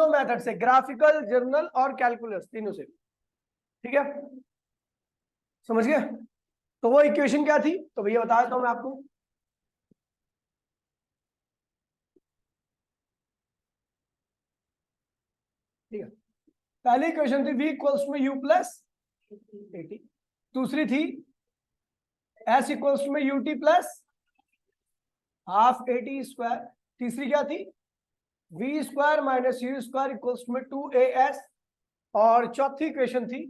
Method से, graphical, journal और calculus, तीनों से। ठीक है, समझ गए? तो वो इक्वेशन क्या थी, तो भैया बता देता हूं मैं आपको। ठीक है, पहली इक्वेशन थी v equals to U plus 80, दूसरी थी s equals to U T plus half 80 square, तीसरी क्या थी v square minus U square equals to 2as, और चौथी इक्वेशन थी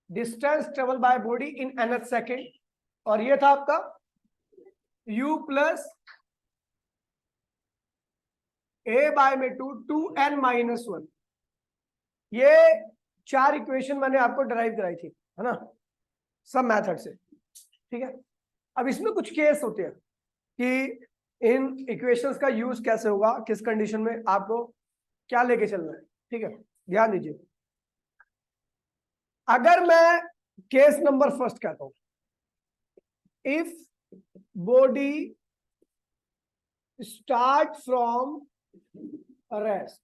distance travel by body in nth second, और ये था आपका u प्लस a बाय में 2n माइनस 1। ये चार इक्वेशन मैंने आपको डराइव कराई थी, है ना, सब मेथड से। ठीक है, अब इसमें कुछ केस होते हैं कि इन इक्वेशंस का यूज कैसे होगा, किस कंडीशन में आपको क्या लेके चलना है। ठीक है, ध्यान दीजिए। अगर मैं केस नंबर फर्स्ट कहता हूं, if body start from rest,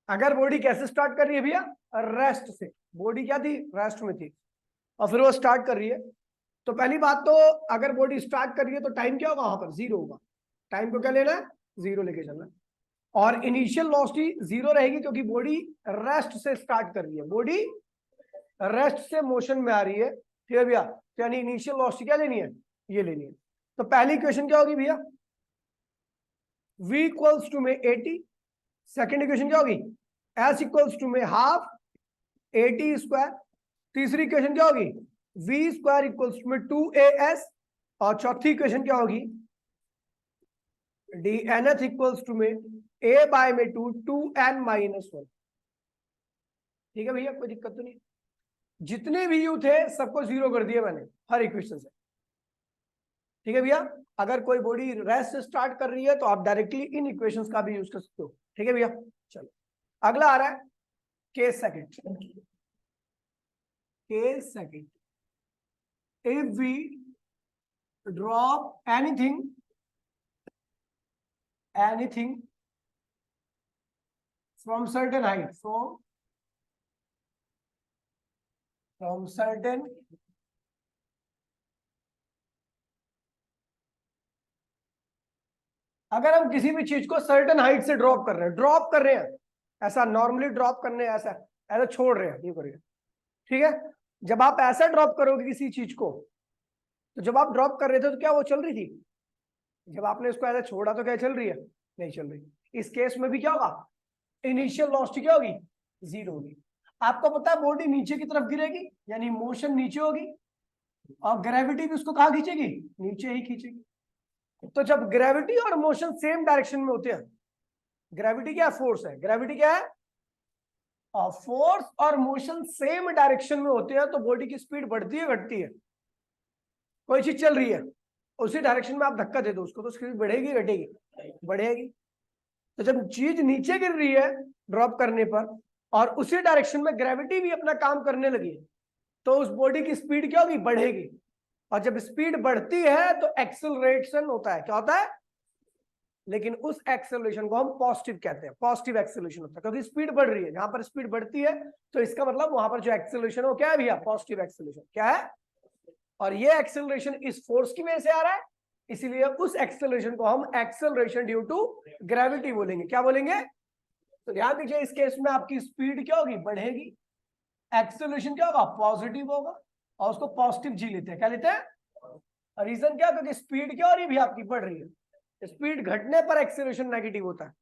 अगर बॉडी कैसे स्टार्ट कर रही है भैया, रेस्ट से। बॉडी क्या थी, रेस्ट में थी, और फिर वो स्टार्ट कर रही है। तो पहली बात तो अगर बॉडी स्टार्ट कर रही है तो टाइम क्या होगा, वहां पर जीरो होगा। टाइम को क्या लेना है, जीरो लेके चलना है। और इनिशियल वेलोसिटी जीरो रहेगी क्योंकि बॉडी रेस्ट से स्टार्ट कर रही है, बॉडी रेस्ट से मोशन में आ रही है। ठीक है भैया, तो यानी इनिशियल वेलोसिटी क्या लेनी है, ये लेनी है। तो पहली इक्वेशन क्या होगी भैया, v इक्वल्स टू में 80, सेकेंड इक्वेशन क्या होगी s इक्वल्स टू में हाफ 80 स्क्वायर, तीसरी इक्वेशन क्या होगी v स्क्वायर इक्वल्स टू में 2as, और चौथी इक्वेशन क्या होगी dnth इक्वल्स टू में a बाय में 2n माइनस 1। ठीक है भैया, कोई दिक्कत तो नहीं। जितने भी यू थे सबको जीरो कर दिया मैंने हर इक्वेशन से। ठीक है भैया, अगर कोई बॉडी रेस्ट से स्टार्ट कर रही है तो आप डायरेक्टली इन इक्वेशंस का भी यूज कर सकते हो। ठीक है भैया, चलो अगला आ रहा है case second. Case second, if we drop anything from certain height, from certain अगर हम किसी भी चीज को सर्टेन हाइट से ड्रॉप कर रहे हैं, ऐसा नॉर्मली ड्रॉप करने, ऐसा ऐसा छोड़ रहे हैं, ये करिए। ठीक है, जब आप ऐसा ड्रॉप करोगे किसी चीज को, तो जब आप ड्रॉप कर रहे थे तो क्या वो चल रही थी, जब आपने इसको ऐसा छोड़ा तो क्या चल रही है, नहीं चल रही। इस केस में भी क्या होगा, इनिशियल वेलोसिटी क्या होगी, जीरो होगी। आपको पता है बॉडी नीचे की तरफ गिरेगी, यानी मोशन नीचे होगी, और ग्रेविटी भी उसको कहाँ खींचेगी, नीचे ही खींचेगी। तो जब ग्रेविटी और मोशन सेम डायरेक्शन में होते हैं, ग्रेविटी क्या है, फोर्स है, ग्रेविटी क्या है, और फोर्स और मोशन सेम डायरेक्शन में होते हैं तो बॉडी की स्पीड बढ़ती है घटती है। कोई चीज चल रही है, उसी डायरेक्शन में आप धक्का दे दो उसको तो स्पीड बढ़ेगी घटेगी, बढ़ेगी। तो जब चीज नीचे गिर रही है ड्रॉप करने पर, और उसी डायरेक्शन में ग्रेविटी भी अपना काम करने लगी, तो उस बॉडी की स्पीड क्या होगी, बढ़ेगी। और जब स्पीड बढ़ती है तो एक्सेलरेशन होता है, क्या होता है, लेकिन उस एक्सेलरेशन को हम पॉजिटिव कहते हैं, पॉजिटिव एक्सेलरेशन होता है, क्योंकि स्पीड बढ़ रही है। जहां पर स्पीड बढ़ती है तो इसका मतलब वहां पर जो एक्सेलरेशन है वो क्या है भैया, पॉजिटिव एक्सेलरेशन। क्या है, और ये एक्सेलरेशन इस फोर्स की वजह से आ रहा है, इसीलिए उस एक्सेलरेशन को हम एक्सेलरेशन ड्यू टू ग्रेविटी बोलेंगे। क्या बोलेंगे, तो ध्यान दीजिए, इस केस में आपकी स्पीड क्या होगी, बढ़ेगी, एक्सेलरेशन क्या होगा, पॉजिटिव होगा, और उसको पॉजिटिव जी लेते हैं। क्या लेते हैं, रीजन क्या, क्योंकि स्पीड क्या हो रही है भी आपकी, बढ़ रही है। स्पीड घटने पर एक्सेलरेशन नेगेटिव होता है,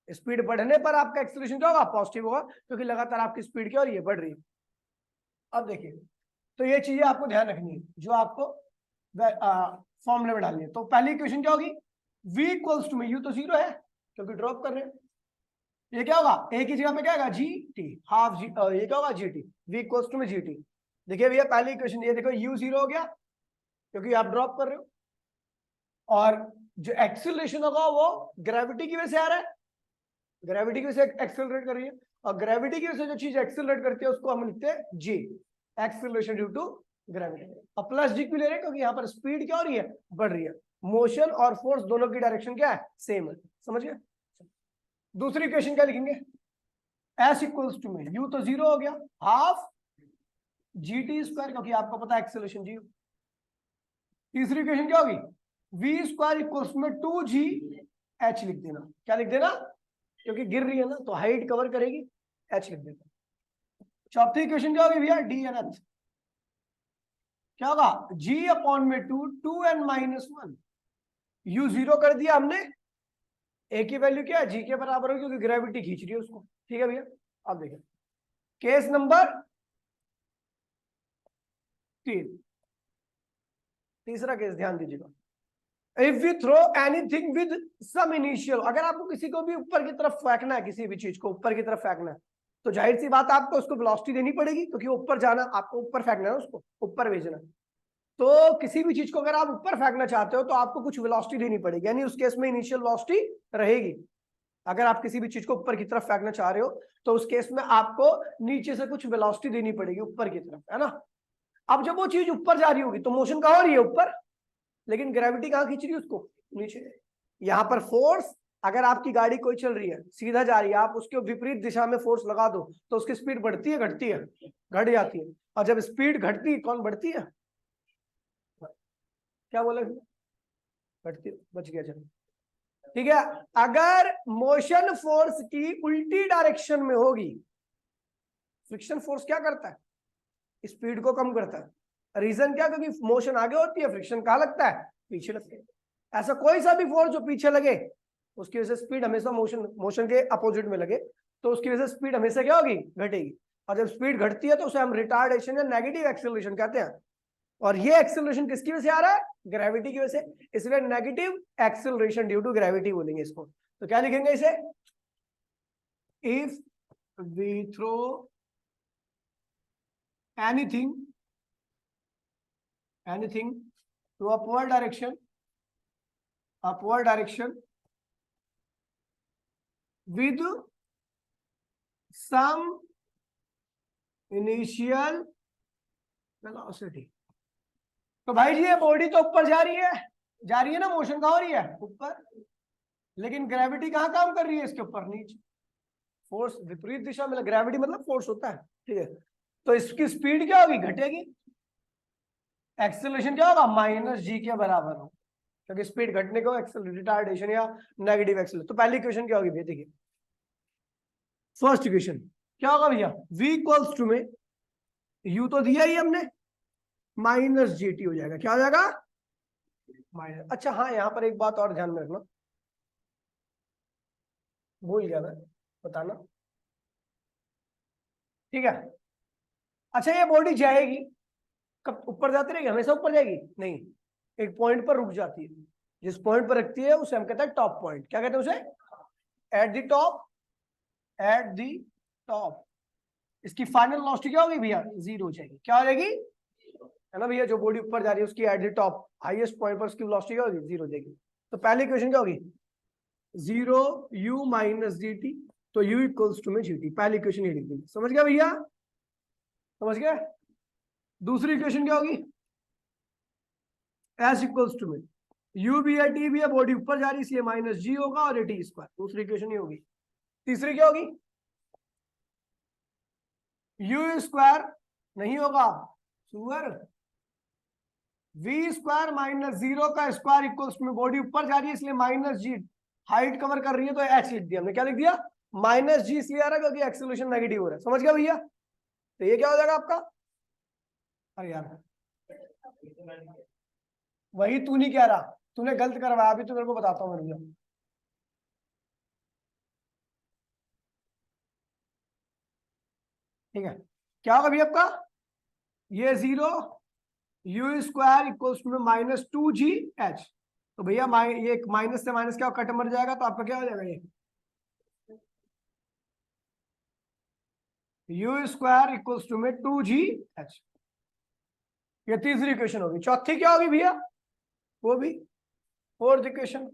स्पीड बढ़ने पर आपका एक्सेलरेशन क्या होगा, पॉजिटिव होगा, क्योंकि लगातार आपकी स्पीड क्या हो रही है, बढ़ रही है। अब देखिए, तो ये चीजें आपको ध्यान रखनी है जो आपको फॉर्मूले में डालनी है। तो पहली इक्वेशन क्या होगी, v इक्वल्स टू में, यू तो जीरो है क्योंकि ड्रॉप कर रहे हैं, ये क्या होगा, a की जगह पे क्या होगा, जी टी, हाफ जी, ये क्या होगा, G T, v equals to में जी टी। देखिए भैया पहली इक्वेशन, ये देखो u जीरो हो गया क्योंकि आप ड्रॉप कर रहे हो, और जो एक्सेलरेशन होगा वो ग्रेविटी की वजह से आ रहा है, ग्रेविटी की वजह से एक्सेलरेट कर रही है, और ग्रेविटी की वजह से जो चीज एक्सेलरेट करती है उसको हम लिखते हैं जी, एक्सेलरेशन ड्यू टू ग्रेविटी। और प्लस जी क्यों ले रहे हैं, क्योंकि यहाँ पर स्पीड क्या हो रही है, बढ़ रही है। मोशन और फोर्स दोनों की डायरेक्शन क्या है, सेम है। समझ गए, दूसरी इक्वेशन क्या लिखेंगे, एस इक्वल्स टू में यू तो जीरो हो गया, हाफ जी टी स्क्वायर, क्योंकि आपको पता है एक्सेलरेशन जी। तीसरी इक्वेशन क्या होगी, वी स्क्वायर इक्वल्स में 2g h लिख देना। क्या लिख देना, क्योंकि गिर रही है ना तो हाइट कवर करेगी, h लिख देना। चौथी इक्वेशन क्या होगी भैया, डी एन एच क्या होगा, g अपॉन में 2 2n-1। u जीरो कर दिया हमने, a की वैल्यू क्या है, g के बराबर होगी, क्योंकि ग्रेविटी खींच रही है उसको। ठीक है भैया, अब देखिए केस नंबर 3, तीसरा केस ध्यान दीजिएगा। If we throw anything with some initial, अगर आपको किसी को भी ऊपर की तरफ फेंकना है, किसी भी चीज को ऊपर की तरफ फेंकना है, तो जाहिर सी बात है आपको उसको वेलोसिटी देनी पड़ेगी, क्योंकि ऊपर जाना, आपको ऊपर फेंकना है उसको, ऊपर भेजना। तो किसी भी चीज को अगर आप ऊपर फेंकना चाहते हो तो आपको कुछ वेलोसिटी देनी पड़ेगी, यानी उस केस में इनिशियल वेलोसिटी रहेगी। अगर आप किसी भी चीज को ऊपर की तरफ फेंकना चाह रहे हो तो उस केस में आपको नीचे से कुछ वेलोसिटी देनी पड़ेगी ऊपर की तरफ, है ना। अब जब वो चीज ऊपर जा रही होगी तो मोशन कहाँ हो रही है, ऊपर, लेकिन ग्रेविटी कहाँ खींच रही है उसको, नीचे। यहाँ पर फोर्स, अगर आपकी गाड़ी कोई चल रही है सीधा जा रही है, आप उसके विपरीत दिशा में फोर्स लगा दो तो उसकी स्पीड बढ़ती है घटती है, घट जाती है। और जब स्पीड घटती है, कौन बढ़ती है, क्या बोले, घटती, बच गया चलो। ठीक है, अगर मोशन फोर्स की उल्टी डायरेक्शन में होगी, फ्रिक्शन फोर्स क्या करता है, स्पीड को कम करता है। रीजन क्या, क्योंकि मोशन आगे होती है, फ्रिक्शन कहाँ लगता है, पीछे लगता है। ऐसा कोई सा भी फोर्स जो पीछे लगे उसकी वजह से स्पीड हमेशा मोशन के अपोजिट में लगे, तो उसकी वजह से स्पीड हमेशा क्या होगी, घटेगी। और जब स्पीड घटती है तो उसे हम रिटार्डेशन या नेगेटिव एक्सेलरेशन कहते हैं। और ये एक्सेलरेशन किसकी वजह से आ रहा है, ग्रेविटी की वजह से, इसलिए negative acceleration due to gravity बोलेंगे इसको। तो क्या लिखेंगे इसे, if we throw anything to upward direction with some initial velocity। तो भाई जी ये बॉडी तो ऊपर जा रही है ना, मोशन कहाँ हो रही है, ऊपर, लेकिन ग्रेविटी कहाँ काम कर रही है, इसके ऊपर, नीचे। फोर्स विपरीत दिशा में, ग्रेविटी मतलब फोर्स होता है, ठीक है। तो इसकी स्पीड क्या होगी, घटेगी। एक्सेलरेशन क्या होगा, माइनस जी के बराबर हो, क्योंकि स्पीड घटने को रिटार्डेशन या नेगेटिव एक्सेलरेशन। तो पहली इक्वेशन क्या होगी भैया, देखिए फर्स्ट इक्वेशन क्या होगा भैया, v इक्वल्स टू में u तो दिया ही हमने, माइनस जी टी हो जाएगा। क्या हो जाएगा, माइनस। अच्छा हाँ, यहां पर एक बात और ध्यान में रखना, भूल गया मैं बताना, ठीक है। अच्छा ये बॉडी जाएगी, कब ऊपर जाती रहेगी, हमेशा ऊपर जाएगी नहीं, एक पॉइंट पर रुक जाती है। जिस पॉइंट पर रखती है उसे हम कहते हैं टॉप पॉइंट। क्या कहते हैं उसे, at the top, at the top. इसकी फाइनल वेलोसिटी क्या होगी भैया, जीरो हो जाएगी। क्या हो जाएगी, है ना भैया, जो बॉडी ऊपर जा रही है उसकी at the top highest point पर उसकी वेलोसिटी क्या होगी, जीरो हो जाएगी। तो पहली इक्वेशन क्या होगी, zero u minus G T, तो u इक्वल्स टू में जी टी। पहली इक्वेशन ये लिख दी, समझ गया भैया, समझ गया। दूसरी इक्वेशन क्या होगी, s इक्वल्स टू में u भी है t भी है, बॉडी ऊपर जा रही है इसलिए माइनस जी होगा और टी स्क्वायर। दूसरी इक्वेशन ये होगी। तीसरी क्या होगी, u स्क्वायर नहीं होगा सुअर, v स्क्वायर माइनस जीरो का स्क्वायर इक्वल्स में बॉडी ऊपर जा रही है इसलिए माइनस जी, हाइट कवर कर रही है तो h लिख दिया हमने। क्या लिख दिया, माइनस जी इसलिए आ रहा है क्योंकि एक्सेलरेशन नेगेटिव हो रहा है। समझ गया भैया, तो ये क्या हो जाएगा आपका, अरे यार वही तू नहीं कह रहा, तूने गलत करवाया, अभी तो मेरे को बताता हूँ भैया। ठीक है, क्या होगा भैया आपका, ये zero u square equals to में माइनस 2gh। तो भैया ये माइनस से माइनस क्या कट मर जाएगा, तो आपका क्या हो जाएगा, ये u स्क्वायर इक्वल्स टू में 2gh। ये तीसरी इक्वेशन होगी। चौथी क्या होगी भैया, वो भी fourth equation,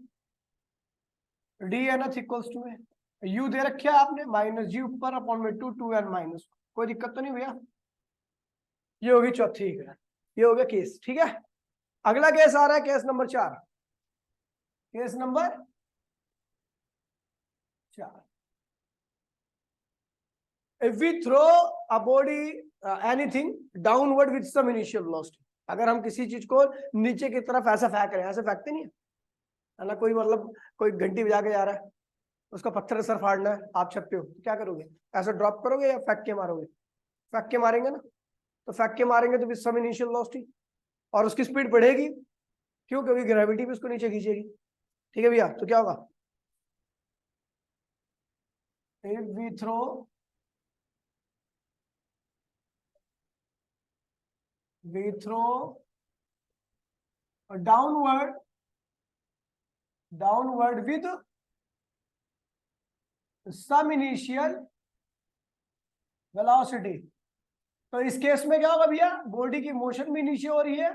D N H equals to में u दे रखे है आपने, माइनस जी ऊपर अपॉन में 2 माइनस, कोई दिक्कत तो नहीं भैया। ये होगी चौथी, ये हो गया केस, ठीक है। अगला केस आ रहा है, case number 4, case number 4। If we throw a body anything downward with some initial velocity, अगर हम किसी चीज को नीचे की तरफ ऐसा फेंक रहे हैं, ऐसे फेंकते नहीं है ना, कोई मतलब कोई घंटी बजा के जा रहा है, उसका पत्थर सर फाड़ना है, आप छपते हो तो क्या करोगे, ऐसा ड्रॉप करोगे या फेंक के मारोगे? फेंक के मारेंगे ना, तो फेंक के मारेंगे तो विद सम इनिशियल वेलोसिटी, और उसकी स्पीड बढ़ेगी, क्यों? क्योंकि ग्रेविटी भी उसको नीचे खींचेगी। ठीक है भैया, तो क्या होगा, if we throw downward with some initial velocity, तो इस केस में क्या होगा भैया, बॉडी की मोशन भी नीचे हो रही है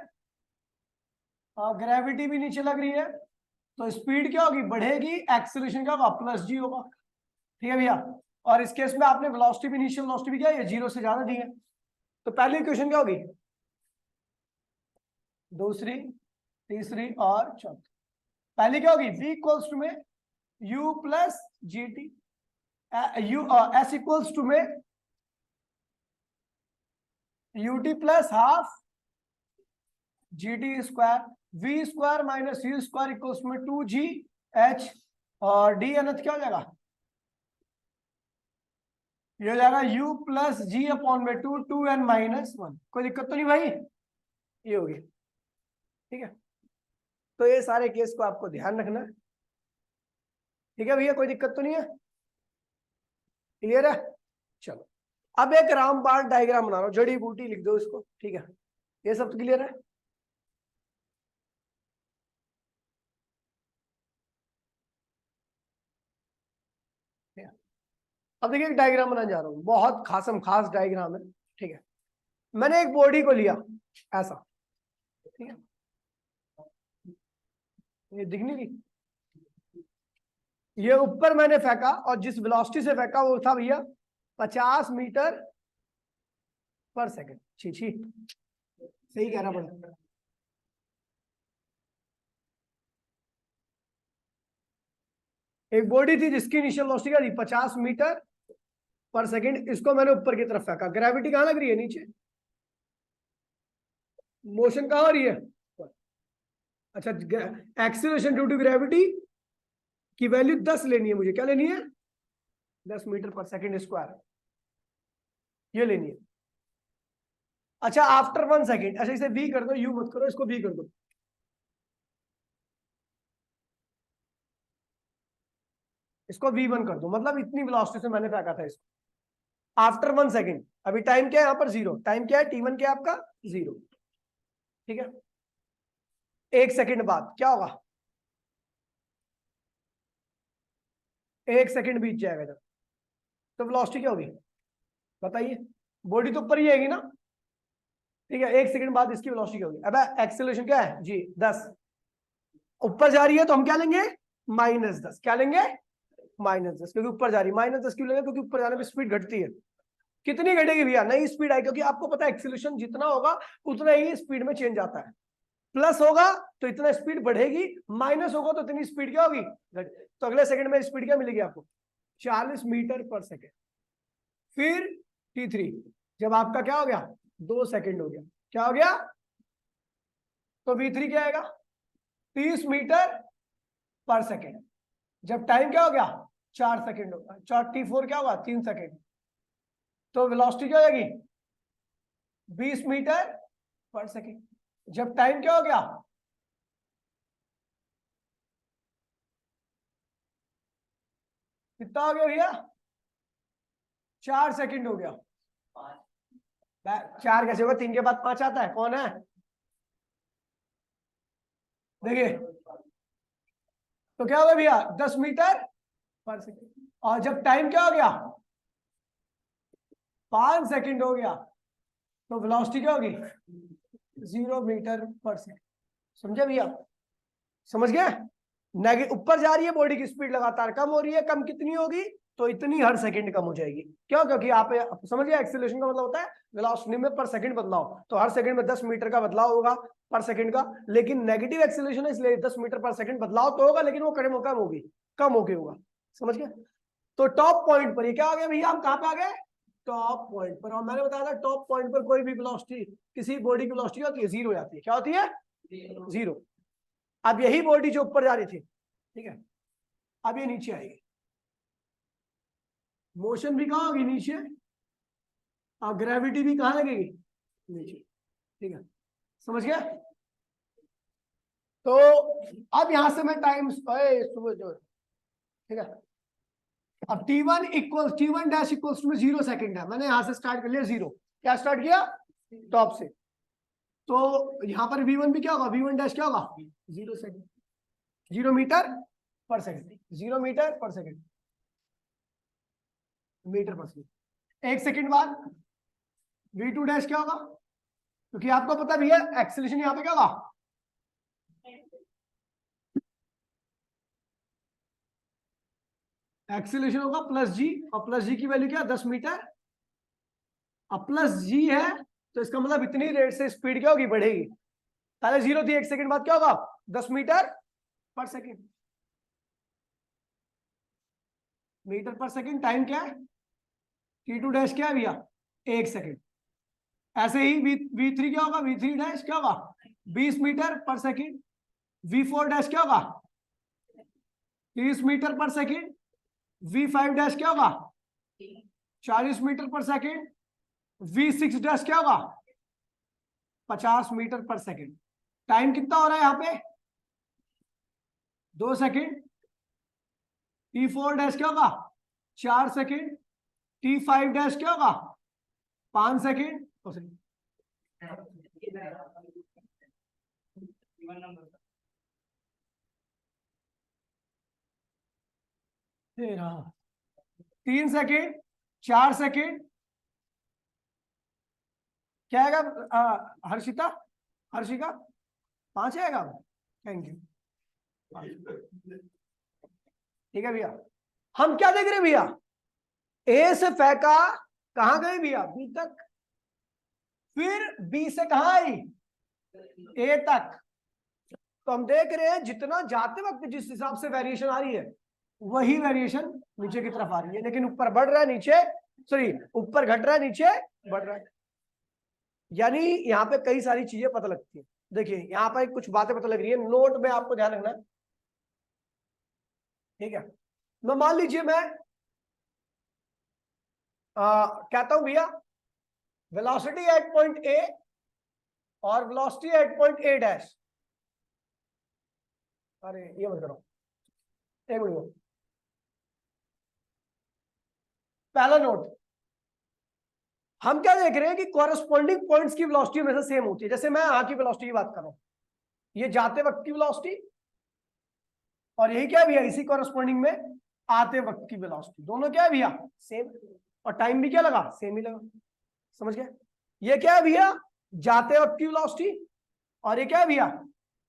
और ग्रेविटी भी नीचे लग रही है, तो स्पीड क्या होगी, बढ़ेगी, एक्सीलरेशन क्या होगा, प्लस जी होगा। ठीक है भैया, और इस केस में आपने वेलोसिटी भी, इनिशियल वेलोसिटी भी क्या है, 0 से ज्यादा दी है, तो पहली इक्वेशन क्या होगी, दूसरी, तीसरी और चौथी। पहली क्या होगी, v इक्वल्स टू में u plus G T, U S equals to में ut plus half G T square, v square minus u square equals में 2g h, और d अनंत क्या हो जाएगा, ये हो जाएगा u प्लस जी अपॉन में 2n माइनस 1। कोई दिक्कत तो नहीं भाई, ये होगी। ठीक है, तो ये सारे केस को आपको ध्यान रखना है। ठीक है भैया, कोई दिक्कत तो नहीं है, क्लियर है? चलो, अब एक रामबाण डायग्राम बना रहा हूं, जड़ी बूटी लिख दो इसको। ठीक है, ये सब तो क्लियर है? अब देखिए, एक डायग्राम बनाने जा रहा हूं, बहुत खासम खास डायग्राम है। ठीक है, मैंने एक बॉडी को लिया ऐसा, ठीक है, ये दिख नहीं रही, ये ऊपर मैंने फेंका, और जिस वेलोसिटी से फेंका वो था भैया 50 मीटर पर सेकंड। छी छी, सही कह रहा पड़ा। एक बॉडी थी जिसकी इनिशियल वेलोसिटी क्या थी, 50 मीटर पर सेकंड, इसको मैंने ऊपर की तरफ फेंका, ग्रेविटी कहां लग रही है, नीचे, मोशन कहां हो रही है, अच्छा, एक्सीलरेशन ड्यू टू ग्रेविटी की वैल्यू 10 लेनी है मुझे, क्या लेनी है, 10 मीटर पर सेकंड स्क्वायर, ये लेनी है। अच्छा, आफ्टर 1 सेकंड, अच्छा इसे v कर दो, u मत करो, इसको v कर दो, इसको v1 कर दो, मतलब इतनी वेलोसिटी से मैंने फेंका था इसको। आफ्टर 1 सेकंड, अभी टाइम क्या है यहाँ पर, 0, टाइम क्या है, t1 क्या है आपका, 0। ठीक है, 1 सेकंड बाद क्या होगा, 1 सेकंड बीत जाएगा जब, तो वेलोसिटी क्या होगी बताइए, बॉडी तो ऊपर ही आएगी ना। ठीक है, 1 सेकंड बाद इसकी वेलोसिटी क्या होगी, अब एक्सेलरेशन क्या है जी, 10, ऊपर जा रही है तो हम क्या लेंगे, -10, क्या लेंगे, -10, क्योंकि ऊपर जा रही है। -10 क्यों लेंगे, क्योंकि ऊपर जाने पर स्पीड घटती है। कितनी घटेगी भैया, नई स्पीड आई, क्योंकि आपको पता है एक्सेलरेशन जितना होगा उतना ही स्पीड में चेंज आता है, प्लस होगा तो इतना स्पीड बढ़ेगी, माइनस होगा तो इतनी स्पीड क्या होगी, तो अगले सेकंड में स्पीड क्या मिलेगी आपको, 40 मीटर पर सेकंड। फिर t3, जब आपका क्या हो गया, 2 सेकंड हो गया, क्या हो गया, तो v3 क्या आएगा, 30 मीटर पर सेकंड, जब टाइम क्या हो गया, 4 सेकंड होगा, t4 क्या होगा, 3 सेकंड, तो वेलोसिटी क्या हो जाएगी, 20 मीटर पर सेकंड, जब टाइम क्या हो गया, कितना हो गया भैया, 4 सेकंड हो गया। 4 कैसे होगा, 3 के बाद 5 आता है, कौन है, देखिए, तो क्या होगा भैया, 10 मीटर पर सेकंड, और जब टाइम क्या हो गया, 5 सेकंड हो गया, तो वेलोसिटी क्या होगी, 0 मीटर पर सेकंड। समझे भैया, समझ गए, ऊपर जा रही है बॉडी की स्पीड, लगातार कम हो रही है, कम कितनी होगी, तो इतनी हर सेकंड कम हो जाएगी। क्यों, क्योंकि आप समझ गए, एक्सीलरेशन का मतलब होता है वेलोसिटी में पर सेकंड बदलाव, तो हर सेकंड में 10 मीटर का बदलाव होगा पर सेकंड का, लेकिन नेगेटिव एक्सीलरेशन है इसलिए 10 मीटर पर सेकंड बदलाव तो होगा, लेकिन वो कम होगी, कम होके होगा। समझ गए, तो टॉप पॉइंट पर ये क्या आ गया भैया, हम कहां पे आ गए, टॉप पॉइंट पर, और मैंने बताया था टॉप पॉइंट पर कोई भी वेलोसिटी किसी बॉडी की वेलोसिटी होती है जीरो हो जाती है। क्या होती है? जीरो। अब यही बॉडी जो ऊपर जा रही थी, ठीक है, अब ये नीचे आएगी, मोशन भी कहाँ होगी? नीचे। अब ग्रेविटी भी कहाँ लगेगी? नीचे। ठीक है, समझ गया? तो अब यहां से मैं टाइम ठीक है, अब T1 equal T1 dash equals to 0 second है। मैंने यहां से स्टार्ट कर लिया जीरो। क्या स्टार्ट किया? टॉप से। तो यहां पर V1 भी क्या होगा? V1 डैश क्या होगा? 0 second, 0 metre per second, 0 metre per second, metre per second. एक सेकंड बाद V2 डैश क्या होगा? क्योंकि आपको पता भी है एक्सेलरेशन यहां पे क्या होगा? एक्सेलरेशन होगा प्लस जी, और प्लस जी की वैल्यू क्या? 10 मीटर। अब प्लस जी है तो इसका मतलब इतनी रेट से स्पीड क्या होगी? बढ़ेगी। पहले जीरो थी, एक सेकंड बाद क्या होगा? 10 metre per second. Metre per second time क्या है? T2 डैश क्या है भैया? एक सेकंड। ऐसे ही V3 क्या होगा? V3 डैश क्या होगा? 20 metre per second. V4 dash क्या होगा? 30 metre per second. V5 dash क्या होगा? 40 metre per second. V6 dash क्या होगा? 50 मीटर पर सेकंड। टाइम कितना हो रहा है यहाँ पे? 2 सेकंड। T4 डैश क्या होगा? 4 सेकंड। T5 डैश क्या होगा? 5 सेकंड। तेरह, 3 सेकंड, 4 सेकंड। क्या आएगा हर्षिता? हर्षिका 5 आएगा। Thank you. ठीक है भैया, हम क्या देख रहे हैं भैया? ए से फेंका, कहां गए भैया? बी तक। फिर बी से कहां आई? ए तक। तो हम देख रहे हैं जितना जाते वक्त जिस हिसाब से वेरिएशन आ रही है वही वेरिएशन नीचे की तरफ आ रही है, लेकिन ऊपर बढ़ रहा है, नीचे सॉरी ऊपर घट रहा है, नीचे बढ़ रहा है। यानी यहाँ पे कई सारी चीजें पता लगती है। देखिए यहाँ पर कुछ बातें पता लग रही है, नोट में आपको ध्यान रखना है। ठीक है, मैं मान लीजिए मैं कहता हूं भैया वेलोसिटी एट पॉइंट ए और velocity at point A dash. अरे ये मत करो, एक मिनट। पहला नोट, हम क्या देख रहे हैं कि कॉरेस्पॉन्डिंग पॉइंट्स की वेलोसिटी हमेशा सेम होती है। जैसे मैं यहाँ की वेलोसिटी की बात कर रहा हूं, ये जाते वक्त की वेलोसिटी, और यही क्या है भैया? इसी कॉरेस्पॉन्डिंग में आते वक्त की वेलोसिटी। दोनों क्या है भैया? सेम। और टाइम भी क्या लगा? सेम ही लगा। समझ गए? ये क्या है भैया? जाते वक्त की वेलोसिटी, और ये क्या है भैया?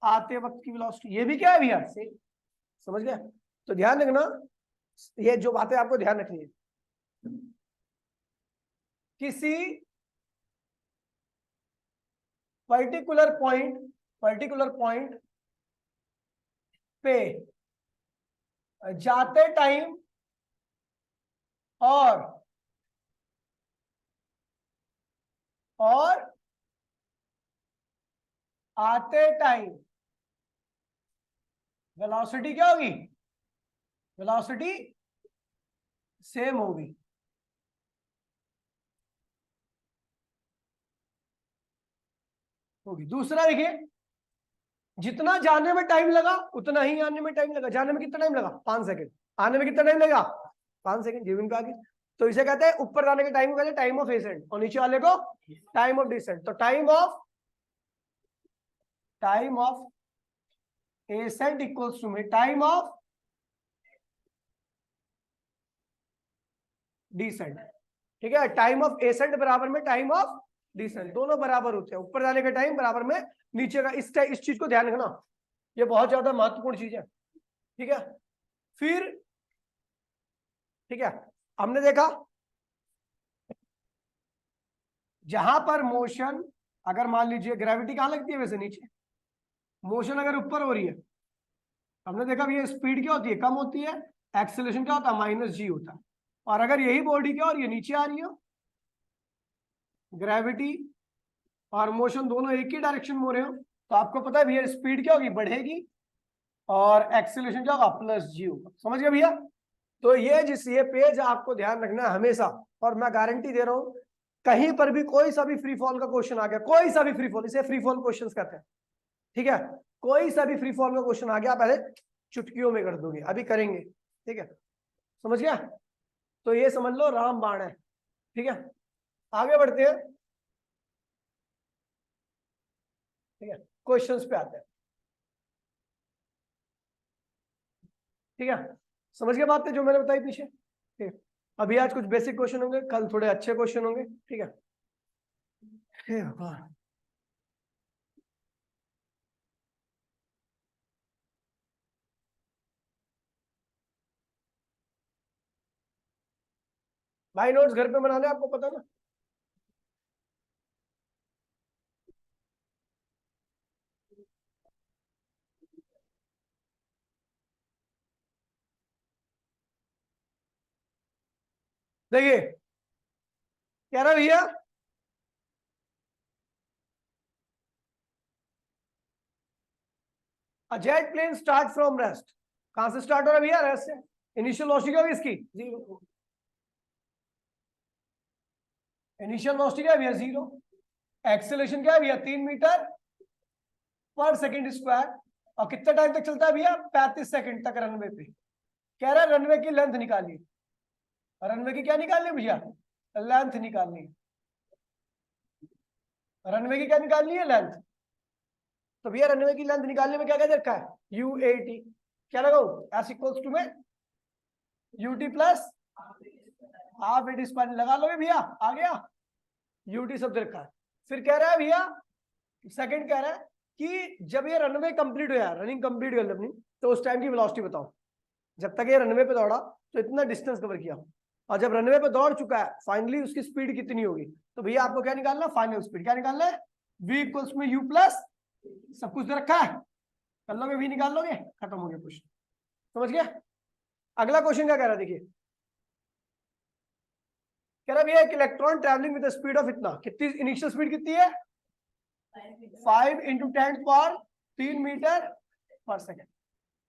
आते वक्त की वेलोसिटी। ये भी क्या है भैया? सेम। समझ गए? तो ध्यान रखना, ये जो बातें आपको ध्यान रखनी है, किसी पर्टिकुलर पॉइंट पे जाते टाइम और आते टाइम वेलोसिटी क्या होगी? वेलोसिटी सेम होगी। दूसरा देखिए, जितना जाने में टाइम लगा उतना ही आने में टाइम लगा। जाने में कितना टाइम लगा? 5 सेकंड। आने में कितना टाइम लगा? 5 सेकंड। जीवन पे आ गई। तो इसे कहते हैं ऊपर जाने के टाइम को कहते हैं टाइम ऑफ एसेंट, और नीचे वाले को टाइम ऑफ डिसेंट। तो time of ascent equals to में टाइम ऑफ डिसेंट। ठीक है, टाइम ऑफ एसेंट बराबर में टाइम ऑफ डिसेंट, दोनों बराबर होते हैं। ऊपर जाने का टाइम बराबर में नीचे का। इस चीज को ध्यान रखना, ये बहुत ज्यादा महत्वपूर्ण चीज है। ठीक है, फिर ठीक है, हमने देखा जहां पर मोशन, अगर मान लीजिए ग्रेविटी कहां लगती है? वैसे नीचे। मोशन अगर ऊपर हो रही है, हमने देखा भी ये स्पीड क्या होती है? कम होती है। एक्सेलरेशन क्या होता है? माइनस जी होता है। और अगर यही बॉडी क्या हो रही है? नीचे आ रही हो, ग्रेविटी और मोशन दोनों एक ही डायरेक्शन में हो रहे हो, तो आपको पता है भैया स्पीड क्या होगी, बढ़ेगी, और एक्सीलरेशन क्या होगा, प्लस जी होगा। समझ गए भैया? तो ये पेज आपको ध्यान रखना है हमेशा, और मैं गारंटी दे रहा हूं कहीं पर भी कोई सा भी फ्री फॉल का क्वेश्चन आ गया, कोई सा भी फ्री फॉल, इसे फ्री फॉल क्वेश्चन कहते हैं, ठीक है, कोई सा भी फ्री फॉल का क्वेश्चन आ गया पहले चुटकियों में कर दोगे, अभी करेंगे, ठीक है, समझ गया? तो ये समझ लो राम बाण है, ठीक है, आगे बढ़ते हैं, ठीक है, क्वेश्चंस पे आते हैं, ठीक है, समझ गए बातें जो मैंने बताई पीछे, ठीक है। अभी आज कुछ बेसिक क्वेश्चन होंगे, कल थोड़े अच्छे क्वेश्चन होंगे, ठीक है। भाई नोट्स घर पे बनाने आपको पता ना? देखिए कह रहा भैया jet plane start from rest, कहां से स्टार्ट हो रहा है भैया, रेस्ट से। इनिशियल वेलोसिटी क्या होगी इसकी, जीरो। इनिशियल वेलोसिटी क्या है भैया, जीरो। एक्सेलरेशन क्या है भैया, 3 मीटर पर सेकंड स्क्वायर, और कितना टाइम तक चलता है भैया, 35 सेकंड तक रनवे पे। कह रहा है रनवे की लेंथ निकालिए, रनवे की क्या निकालनी है भैया, लेंथ निकालनी है, रनवे की क्या निकालनी है, लेंथ। तो भैया रनवे की लेंथ निकालने में क्या क्या रखा है, UAT, क्या लगाओ, एस इक्वल्स टू में UT plus half at square लगा लोगे भैया, आ गया, UT शब्द रखा है। फिर कह रहा है भैया सेकंड कह रहा है कि जब ये रनवे कंप्लीट हो यार, रनिंग कंप्लीट कर लो अपनी, तो उस टाइम की वेलोसिटी बताओ, जब तक ये रनवे पे दौड़ा तो इतना डिस्टेंस कवर किया, और जब रनवे पे दौड़ चुका है फाइनली उसकी स्पीड कितनी होगी। तो भैया आपको क्या निकालना, फाइनल स्पीड क्या निकालना है, v इक्वल्स में u प्लस, सब कुछ दे रखा है, कर लोगे v निकाल लोगे, खत्म हो गया क्वेश्चन, समझ गया? अगला क्वेश्चन क्या कह रहा है, देखिए कह रहा भैया एक electron travelling with speed of इतना, कितनी इनिशियल स्पीड कितनी है, 5 इंटू 10⁻³ मीटर पर सेकेंड।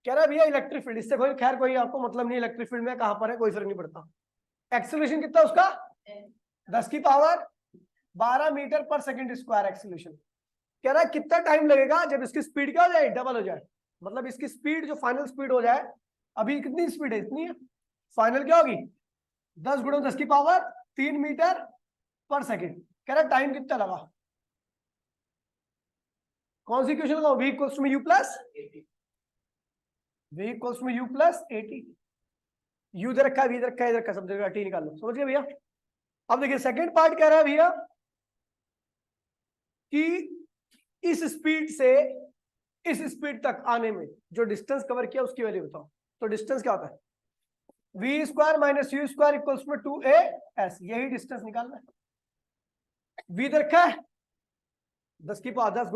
कह रहा है भैया इलेक्ट्रिक फील्ड, इससे कोई खैर कोई आपको मतलब नहीं इलेक्ट्रिक फील्ड में कहां पर है, कोई फर्क नहीं पड़ता। एक्सीलरेशन कितना उसका, 10⁻12 metre per second square acceleration. कह रहा है कितना टाइम लगेगा जब इसकी स्पीड क्या हो जाए, डबल हो जाए, मतलब इसकी स्पीड जो फाइनल स्पीड हो जाए, अभी कितनी स्पीड है, इतनी है, फाइनल क्या होगी 10 × 10⁻³ मीटर पर सेकंड। कह रहा टाइम कितना लगा, कौन सी इक्वेशन लगाओ, v equals to u plus, v equals to u plus 80, u इधर रखा है, v इधर रखा है, इधर रखा, सब जगह t निकाल लो, समझ गए भैया? अब देखिए सेकंड पार्ट कह रहा है भैया कि इस स्पीड से इस स्पीड तक आने में जो डिस्टेंस कवर किया उसकी वैल्यू बताओ। तो डिस्टेंस क्या होता है, v square minus u square equals में 2as, यही डिस्टेंस निकालना है। v इधर रखा है 10 × 10⁻³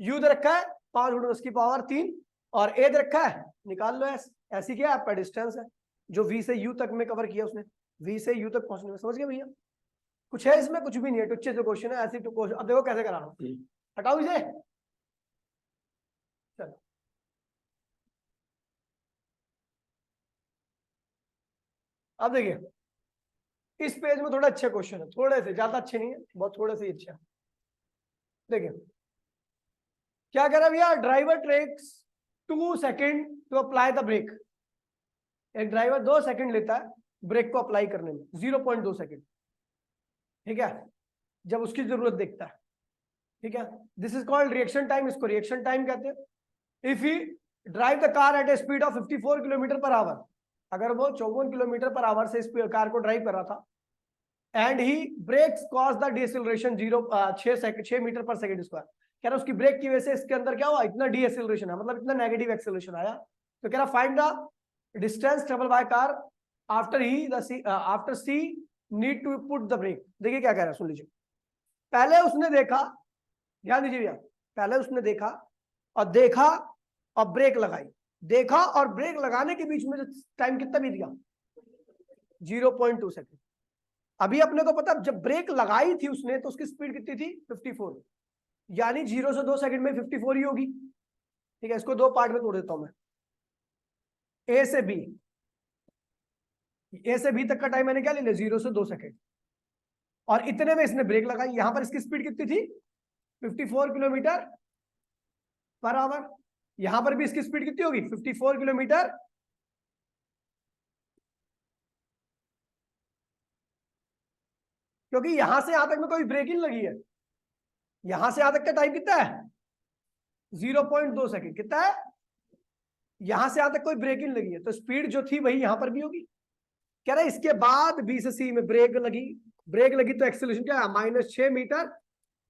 u इधर रखा है 5 × 10⁻³ और a इधर रखा है, निकाल लो s, ऐसी क्या आपका डिस्टेंस है जो v से u तक में कवर किया उसने, v से u तक पहुंचने में। समझ गए भैया? कुछ है इसमें, कुछ भी नहीं है, टुच्चे से क्वेश्चन है, ऐसी तो क्वेश्चन। अब देखो कैसे करा रहा हूं, हटाओ इसे, चलो अब देखिए इस पेज में थोड़ा अच्छे क्वेश्चन है, थोड़े से, ज्यादा अच्छे नहीं है, बहुत थोड़े से अच्छे। देखिए क्या कह रहा है भैया, driver takes 2 second to apply the brake, एक ड्राइवर 2 सेकंड लेता है ब्रेक को अप्लाई करने में, 0.2 सेकंड, ठीक है, जब उसकी जरूरत देखता है, ठीक है, this is called reaction time, इसको रिएक्शन टाइम कहते हैं। If he drive the car eight A speed of 54 kilometre per hour, अगर वो 54 किलोमीटर पर आवर से इस कार को ड्राइव कर रहा था, and he brakes cause the deceleration 6 metre per second square, कह रहा उसकी ब्रेक की वजह से इसके अंदर क्या हुआ, इतना डीएक्सेलरेशन है, मतलब इतना नेगेटिव एक्सेलरेशन आया। तो कह रहा find the distance travel by car after she need to put the brake. देखिए क्या कह रहा है, सुन लीजिए, पहले उसने देखा, ध्यान दीजिए भैया, पहले उसने देखा और ब्रेक लगाई, देखा और ब्रेक लगाने के बीच में टाइम कितना बीत गया, 0.2 सेकंड। अभी अपने को पता, जब ब्रेक लगाई थी उसने तो उसकी स्पीड कितनी थी 54, यानी 0 से 2 सेकंड में 54 ही होगी। ठीक है, इसको दो पार्ट में तोड़ देता हूं मैं। ए से बी, ए से बी तक का टाइम मैंने क्या ले लिया 0 से 2 सेकंड, और इतने में इसने ब्रेक लगाई। यहां पर इसकी स्पीड कितनी थी 54 किलोमीटर पर आवर। यहां पर भी इसकी स्पीड कितनी होगी 54 किलोमीटर, क्योंकि यहां से यहां तक में कोई ब्रेक ही नहीं लगी है। यहां से यहां तक का टाइम कितना है 0.2 सेकंड, कितना है, यहां से यहां तक कोई ब्रेक ही नहीं लगी है, तो स्पीड जो थी वही यहां पर भी होगी। कह रहा है इसके बाद बी से सी में ब्रेक लगी, ब्रेक लगी तो एक्सेलरेशन क्या है -6 मीटर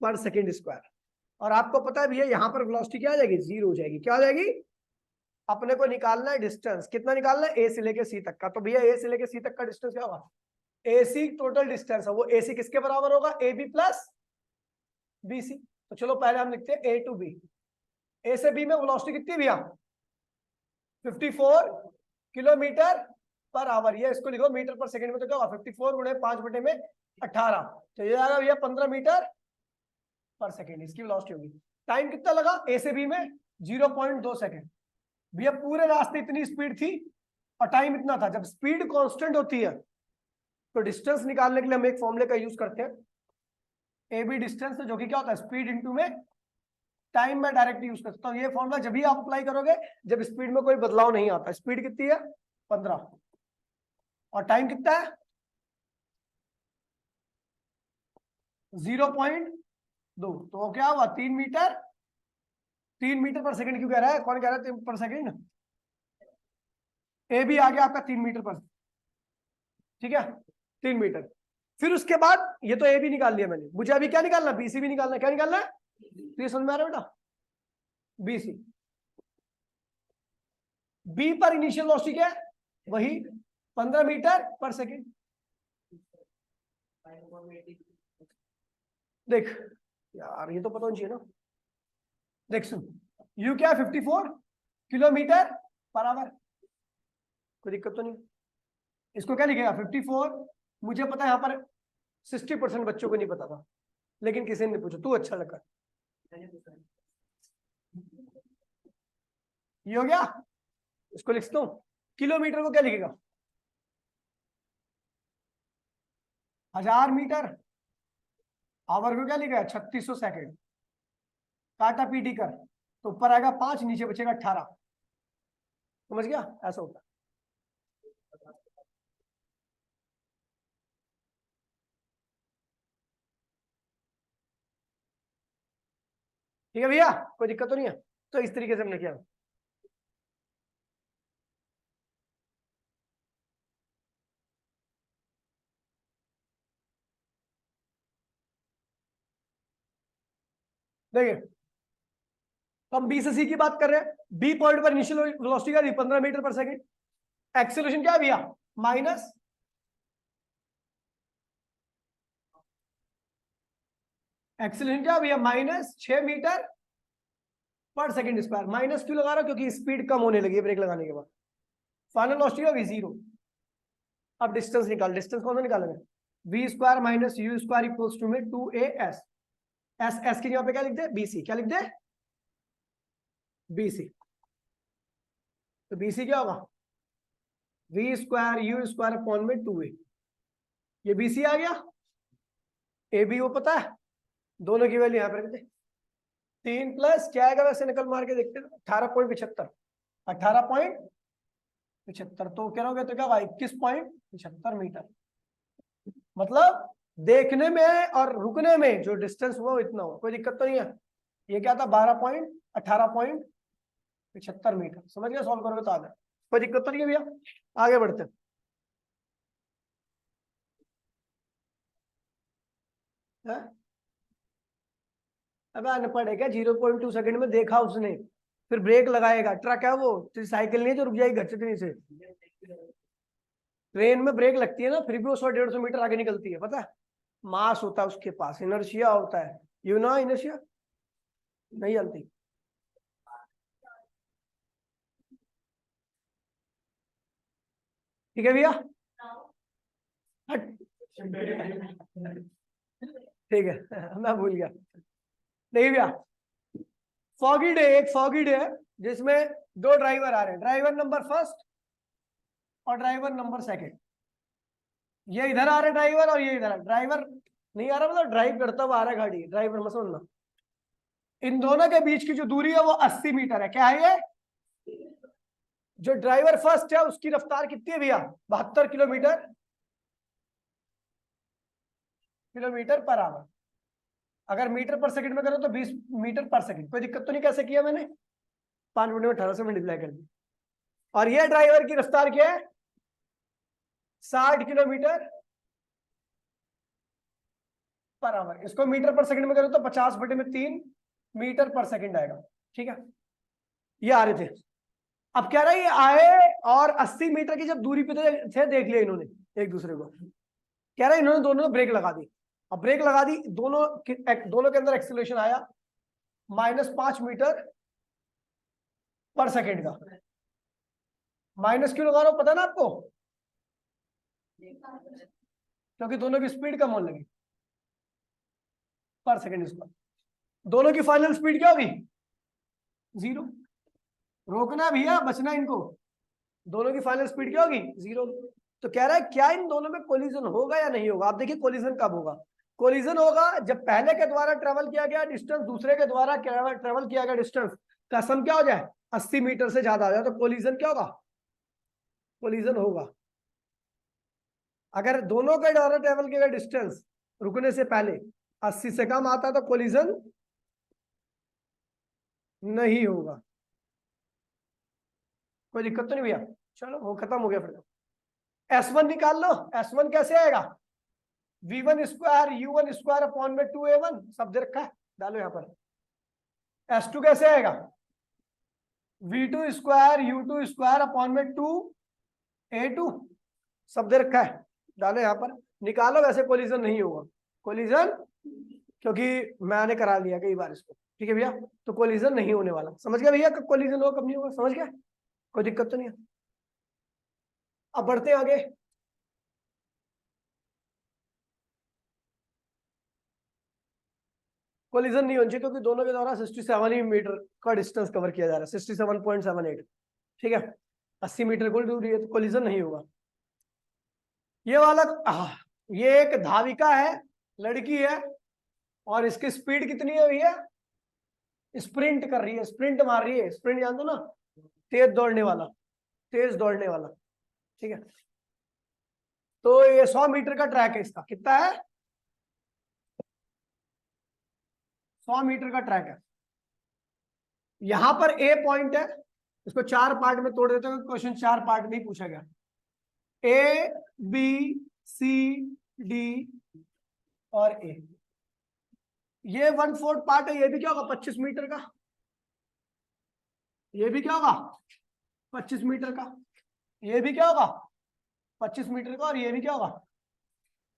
पर सेकेंड स्क्वायर। और आपको पता है भैया यहां पर वेलोसिटी क्या आ जाएगी, जीरो हो जाएगी। क्या हो जाएगी, अपने को निकालना है डिस्टेंस, कितना निकालना है ए से लेके सी तक का। तो भैया ए से लेके सी तक का डिस्टेंस क्या होगा, एसी टोटल डिस्टेंस है वो, एसी किसके बराबर होगा, A B plus B C. तो चलो पहले हम लिखते हैं ए टू बी। ए से बी में वेलोसिटी कितनी भैया 54 किलोमीटर पर आवर, ये इसको लिखो मीटर पर सेकंड में, तो क्या होगा 54 गुणे 5/18, तो ये आएगा भैया 15 मीटर पर सेकंड, इसकी वेलोसिटी होगी। टाइम कितना लगा ए से बी में 0.2 सेकंड। भैया पूरे रास्ते इतनी स्पीड थी और टाइम इतना था। जब स्पीड कांस्टेंट होती है तो डिस्टेंस निकालने के लिए हम एक फॉर्मूले का यूज करते हैं, ए बी डिस्टेंस, जो कि क्या होता है स्पीड इनटू में टाइम में डायरेक्ट यूज कर सकता हूं। ये फॉर्मूला जब भी आप अप्लाई करोगे जब स्पीड में कोई बदलाव नहीं आता। स्पीड कितनी है 15 और टाइम कितना है 0.2, तो क्या हुआ 3 मीटर, 3 मीटर पर सेकंड क्यों कह रहा है, कौन कह रहा है 3 पर सेकंड, ए भी आ गया आपका 3 मीटर पर, ठीक है 3 मीटर। फिर उसके बाद ये तो ए भी निकाल लिया मैंने, मुझे अभी क्या निकालना बीसी भी निकालना, क्या निकालना है, तो ये समझ में आ रहा है बेटा, बीसी। बी पर इनिशियल वेलोसिटी क्या है, वही 15 मीटर पर सेकंड। देख यार ये तो पता होना चाहिए ना, देख सुन, यू क्या है 54 किलोमीटर पर आवर, कोई दिक्कत तो नहीं। इसको क्या लिखेगा 54, मुझे पता है यहाँ पर 60% बच्चों को नहीं पता था, लेकिन किसी ने पूछा, तू अच्छा लगा, ये हो गया। इसको लिखता हूं, किलोमीटर को क्या लिखेगा 1000 मीटर, आवर को क्या लिखेगा 3600 सेकंड, काटा पीटी कर, तो ऊपर आएगा 5, नीचे बचेगा 18, समझ गया, ऐसा होता है। ठीक है भैया, कोई दिक्कत तो नहीं है, तो इस तरीके से हमने किया। देखिए तो हम बी से सी की बात कर रहे हैं, बी पॉइंट पर इनिशियल वेलोसिटी क्या थी 15 मीटर पर सेकंड, एक्सेलरेशन क्या है भैया माइनस, एक्सेलरेशन क्या है भैया -6 metre per second square. Minus क्यों लगा रहा हूं, क्योंकि स्पीड कम होने लगी है ब्रेक लगाने के बाद, फाइनल वेलोसिटी होगी 0। अब डिस्टेंस निकाल, डिस्टेंस कौन सा निकालेंगे, V square minus U square equals to में 2as, एस एस की जगह पे क्या लिख दे बीसी, क्या लिख दे बीसी, तो बीसी क्या होगा V square U square upon में 2a, ये बीसी आ गया। ए बी वो पता है, दोनों की वैल्यू यहाँ पर रख दे, 3 प्लस क्या आएगा वैसे निकल मार के देखते हैं, 18.75, 18.75, तो क्या हो गया, तो क्या होगा 21.75 मीटर। मतलब देखने में और रुकने में जो डिस्टेंस हुआ वो इतना हुआ, कोई दिक्कत तो नहीं है। ये क्या था 18.75 मीटर, समझ गया, सॉल्व करोगे तो आ जाए, कोई दिक्कत तो नहीं है भैया, आगे बढ़ते हैं। अब अनपढ़ है क्या, 0.2 सेकंड में देखा उसने, फिर ब्रेक लगाएगा, ट्रक है वो, तो साइकिल नहीं है जो रुक जाएगी घर से से। ट्रेन में ब्रेक लगती है ना, फिर भी वो 100-150 मीटर आगे निकलती है, पता है, मास होता है उसके पास, इनर्शिया होता है, यू नो इनर्शिया, नहीं जानती, ठीक है भैया। हट ठीक है, मैं भूल गया। नहीं भैया, फॉगी डे, एक फॉगी डे है जिसमें दो ड्राइवर आ रहे हैं, ड्राइवर नंबर फर्स्ट और ड्राइवर नंबर सेकंड। ये इधर आ रहे ड्राइवर और ये इधर ड्राइवर नहीं आ रहा, मतलब ड्राइव करता हुआ आ रहा है गाड़ी, ड्राइवर मत समझना। इन दोनों के बीच की जो दूरी है वो 80 मीटर है। क्या है ये? जो ड्राइवर फर्स्ट है उसकी रफ्तार कितनी है भैया? 72 किलोमीटर पर आवर। अगर मीटर पर सेकंड में करो तो 20 मीटर पर सेकंड। कोई दिक्कत तो नहीं? कैसे किया मैंने? 5 मिनट में 18 से मल्टीप्लाई कर दी। और ये ड्राइवर की रफ्तार क्या है? 60 किलोमीटर पर आवर। इसको मीटर पर सेकंड में करो तो 50/3 मीटर पर सेकंड आएगा। ठीक है, ये आ रहे थे। अब कह रहा है ये आए और 80 मीटर की जब दूरी पे थे, देख लिया इन्होंने एक दूसरे को। कह रहा है इन्होंने दोनों ने ब्रेक लगा दी। अब ब्रेक लगा दी, दोनों के अंदर एक्सीलरेशन आया -5 मीटर पर सेकंड का। माइनस क्यों लगा रहा हूं पता ना आपको? क्योंकि दोनों की स्पीड कम होने लगी पर सेकंड स्क्वायर। दोनों की फाइनल स्पीड क्या होगी? 0। रोकना भैया, बचना इनको। दोनों की फाइनल स्पीड क्या होगी? 0। तो कह रहा है क्या इन दोनों में कोलिजन होगा या नहीं होगा? आप देखिए कोलिजन कब होगा। कोलिजन होगा जब पहले के द्वारा ट्रेवल किया गया डिस्टेंस दूसरे के द्वारा ट्रेवल किया गया डिस्टेंस का सम क्या हो जाए? 80 मीटर से ज्यादा आ जाए, तो कोलिजन क्या होगा? कोलिजन होगा। अगर दोनों के द्वारा ट्रेवल किया गया डिस्टेंस रुकने से पहले 80 से कम आता तो कोलिजन नहीं होगा। कोई दिक्कत तो नहीं भैया? चलो वो खत्म हो गया। फिर S1 निकाल लो। S1 कैसे आएगा? V1 square U1 square upon में 2A1 सब दे रखा है, डालो यहां पर। S2 कैसे आएगा? V2 square U2 square upon में 2A2 सब दे रखा है, डालो यहां पर। निकालो। वैसे कोलिजन नहीं होगा, कोलिजन, क्योंकि मैंने करा लिया कई बार इसको। ठीक है भैया, तो कोलिजन नहीं होने वाला। समझ गया भैया कब कोलिजन होगा कब नहीं होगा? समझ गया? कोई दिक्कत तो नहीं है? अब बढ़ते हैं आगे। कोलिजन नहीं होनी चाहिए क्योंकि दोनों के द्वारा 67 ही मीटर का डिस्टेंस कवर किया जा रहा है, 67.78। ठीक है, 80 मीटर कुल दूरी है, तो कोलिजन नहीं होगा। ये वाला ये एक धाविका है, लड़की है, और इसकी स्पीड कितनी है भैया? स्प्रिंट कर रही है, स्प्रिंट मार रही है। स्प्रिंट जान दो ना, तेज दौड़ने वाला, तेज दौड़ने वाला। ठीक है, तो ये 100 मीटर का ट्रैक है। इसका कितना है? 100 मीटर का ट्रैक है। यहां पर ए पॉइंट है, इसको 4 पार्ट में तोड़ देते हैं। क्वेश्चन 4 पार्ट में ही पूछा गया। ए बी सी डी और ए, ये 1/4 पार्ट है। ये भी क्या होगा? 25 मीटर का। ये भी क्या होगा? 25 मीटर का। ये भी क्या होगा? 25 मीटर का। और ये भी क्या होगा?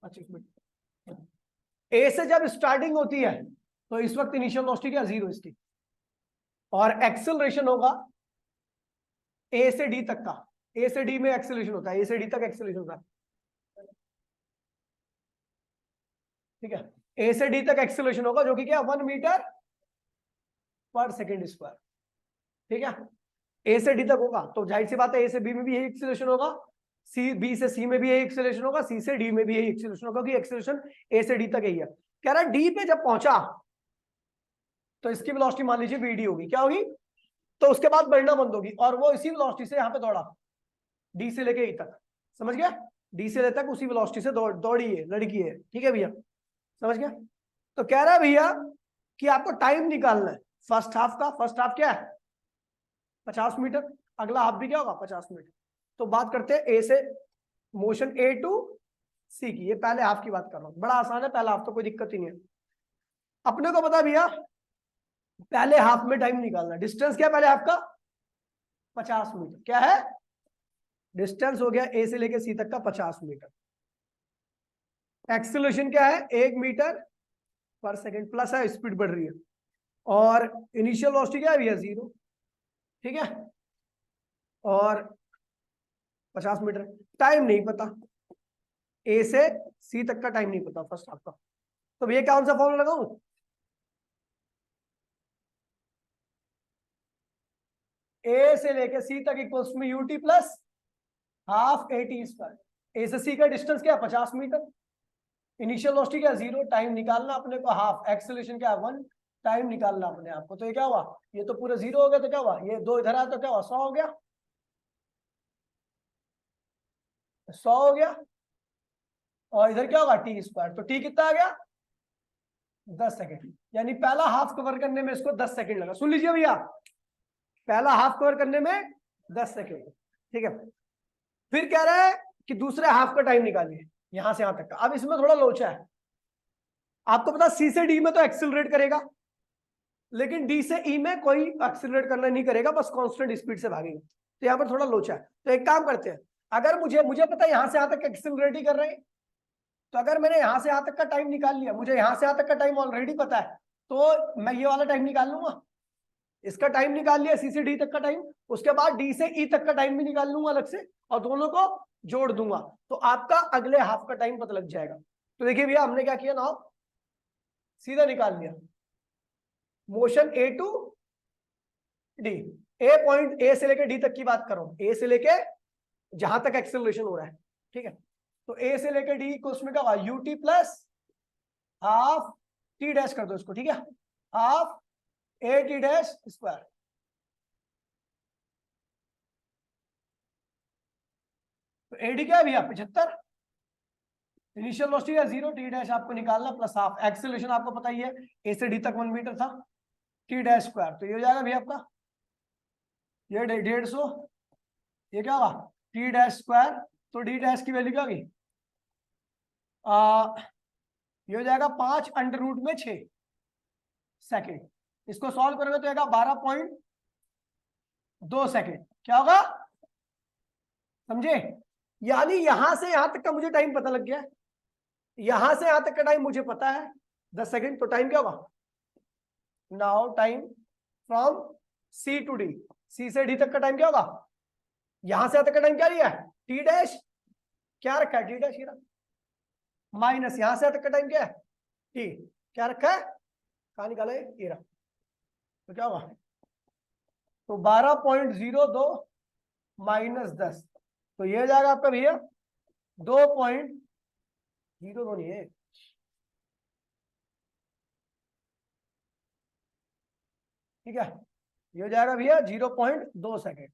25 मीटर। ए से जब स्टार्टिंग होती है तो इस वक्त इनिशियल वेलोसिटी क्या? 0 इसकी। और एक्सेलरेशन होगा ए से डी तक का। ए से डी में एक्सेलरेशन होता है, ए से डी तक एक्सेलरेशन होता है। ठीक है, ए से डी तक एक्सेलरेशन होगा जो कि क्या? 1 मीटर पर सेकेंड स्क्वायर। ठीक है, ए से डी तक होगा तो जाहिर सी बात है ए से बी में भी यही एक्सेलरेशन होगा, सी बी से सी में भी यही एक्सेलरेशन होगा, सी से डी में भी यही एक्सेलरेशन होगा, क्योंकि एक्सेलरेशन ए से डी तक यही है। कह रहा है डी पे जब पहुंचा तो इसकी वेलोसिटी मान लीजिए वीडी होगी। क्या होगी? तो उसके बाद बढ़ना बंद होगी और वो इसी वेलोसिटी से यहां पे दौड़ा, डी से लेके ई तक। समझ गया? डी से ले तक उसी वेलोसिटी से दौड़ी है, लड़की है। ठीक है भैया, समझ गया? तो कह रहा है भैया कि आपको टाइम निकालना है फर्स्ट हाफ का। फर्स्ट हाफ क्या है? 50 मीटर। अगला हाफ भी क्या होगा? 50 मीटर। तो बात करते हैं ए से मोशन ए टू सी की। ये पहले हाफ की बात कर रहा हूं, बड़ा आसान है पहला हाफ, तो कोई दिक्कत ही नहीं है। अपने को पता भैया पहले हाफ में टाइम निकालना। डिस्टेंस क्या है पहले हाफ का? 50 मीटर। क्या है? डिस्टेंस हो गया ए से लेके सी तक का 50 मीटर। एक्सेलरेशन क्या है? 1 मीटर पर सेकेंड प्लस है, स्पीड बढ़ रही है। और इनिशियल वेलोसिटी क्या है भैया? 0। ठीक है, और 50 मीटर। टाइम नहीं पता, ए से सी तक का टाइम नहीं पता फर्स्ट हाफ का, तो भैया कौन सा फॉर्मूला लगाऊं? ए से लेके सी तक equals to U T plus half A T square. A से सी का डिस्टेंस क्या है? 50 मीटर। इनिशियल वेलोसिटी क्या? 0। टाइम निकालना अपने को हाफ। एक्सेलरेशन क्या है? 1। टाइम निकालना अपने आप को। तो ये क्या हुआ? ये तो पूरा 0 हो गया, तो क्या हुआ? ये 2 इधर आया तो क्या हुआ? 100 हो गया। 100 हो गया। और इधर क्या होगा? T square. तो टी कितना आ गया? 10 सेकेंड। यानी पहला हाफ कवर करने में इसको 10 सेकेंड लगा। सुन लीजिए भैया, पहला हाफ कवर करने में 10 सेकेंड। ठीक है, फिर कह रहा है कि दूसरे हाफ का टाइम निकालिए यहां से यहां तक का। अब इसमें थोड़ा लोचा है। आपको पता सी से डी में तो एक्सिलरेट करेगा, लेकिन डी से ई में कोई एक्सिलरेट करना नहीं करेगा, बस कांस्टेंट स्पीड से भागेगा। तो यहाँ पर थोड़ा लोचा है। तो एक काम करते हैं, अगर मुझे पता है यहां से यहां तक एक्सिलरेट ही कर रहे हैं, तो अगर मैंने यहां से यहां तक का टाइम निकाल लिया, मुझे यहां से यहां तक का टाइम ऑलरेडी पता है, तो मैं ये वाला टाइम निकाल लूंगा। इसका टाइम निकाल लिया, सी से डी तक का टाइम, उसके बाद डी से ई तक का टाइम भी निकाल लूंगा अलग से, और दोनों को जोड़ दूंगा, तो आपका अगले हाफ का टाइम पता लग जाएगा। तो देखिए भैया, हमने क्या किया ना, सीधा निकाल लिया motion A to D. A point A से लेके डी तक की बात करो, ए से लेके जहां तक एक्सेलरेशन हो रहा है। ठीक है, तो ए से लेके डी को उसमें क्या होगा? UT plus half T dash कर दो इसको। ठीक है, half A T dash square. तो एडी क्या है भैया? 75। इनिशियल वेलोसिटी है 0, टी डैश आपको निकालना प्लस हाफ। एक्सेलरेशन आपको पता ही है, ए से डी तक 1 मीटर था, टी डैश स्क्वायर। तो ये हो जाएगा भैया आपका ये 150। ये क्या होगा? T dash square. तो डी डैश की वैल्यू क्या होगी? ये हो जाएगा 5√6 सेकेंड। इसको सॉल्व करोगे तो आएगा 12.2 सेकेंड। क्या होगा? समझे? यानी यहां से यहां तक का मुझे टाइम पता लग गया है, यहां से यहां तक का टाइम मुझे पता है 10 सेकेंड। तो टाइम क्या होगा? Now time from C to D, C से डी तक का टाइम क्या होगा? यहां से यहां तक का टाइम क्या लिया है? T dash. क्या रखा है? T dash. ये माइनस यहां से यहां तक का टाइम क्या है? टी। क्या रखा है? कहां निकाला है? ये रहा। तो क्या होगा? तो 12.02 माइनस 10, तो ये हो जाएगा आपका भैया 2.02 नहीं है, ठीक है, ये हो जाएगा भैया 0.2 सेकेंड।